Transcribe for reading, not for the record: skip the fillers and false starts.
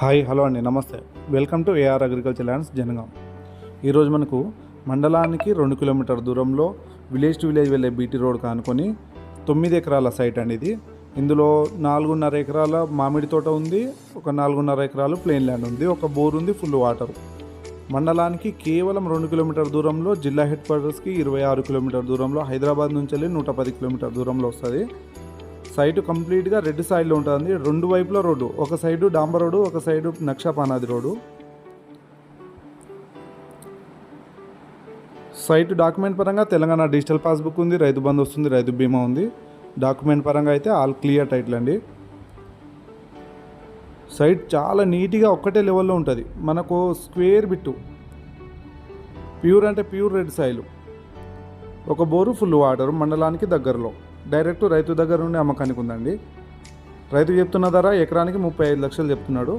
Hi hello అండి, నమస్తే. Welcome to AR agriculture lands Jangaon. ఈరోజు మనకు మండలానికి 2 కిలోమీటర్ దూరంలో విలేజ్ టు విలేజ్ వెళ్ళే బీటీ రోడ్ కానుకొని 9 ఎకరాల సైట్ అండి ఇది. ఇందులో 4.5 ఎకరాల మామిడి తోట ఉంది, ఒక 4.5 ఎకరాలు ప్లెయిన్ ల్యాండ్ ఉంది, ఒక బోర్ ఉంది, ఫుల్ వాటర్. మండలానికి కేవలం 2 కిలోమీటర్ దూరంలో, జిల్లా హెడ్ క్వార్టర్స్కి 26 కిలోమీటర్ దూరంలో, హైదరాబాద్ నుంచి వెళ్ళి 110 కిలోమీటర్ దూరంలో వస్తుంది. సైటు కంప్లీట్గా రెడ్ సాయిల్లో ఉంటుంది. రెండు వైపుల రోడ్డు, ఒక సైడు డాంబర్ రోడ్డు, ఒక సైడు నక్షపానాది రోడ్డు. సైట్ డాక్యుమెంట్ పరంగా తెలంగాణ డిజిటల్ పాస్బుక్ ఉంది, రైతు బంధు వస్తుంది, రైతు బీమా ఉంది. డాక్యుమెంట్ పరంగా అయితే ఆల్ క్లియర్ టైటిల్ అండి. సైట్ చాలా నీట్గా ఒక్కటే లెవెల్లో ఉంటుంది. మనకు స్క్వేర్ బిట్టు ప్యూర్ అంటే ప్యూర్ రెడ్ సాయిల్, ఒక బోరు, ఫుల్ వాటర్, మండలానికి దగ్గరలో. డైరెక్ట్ రైతు దగ్గర నుండి అమ్మకానికి ఉందండి. రైతు చెప్తున్న ధర ఎకరానికి 35 లక్షలు చెప్తున్నాడు.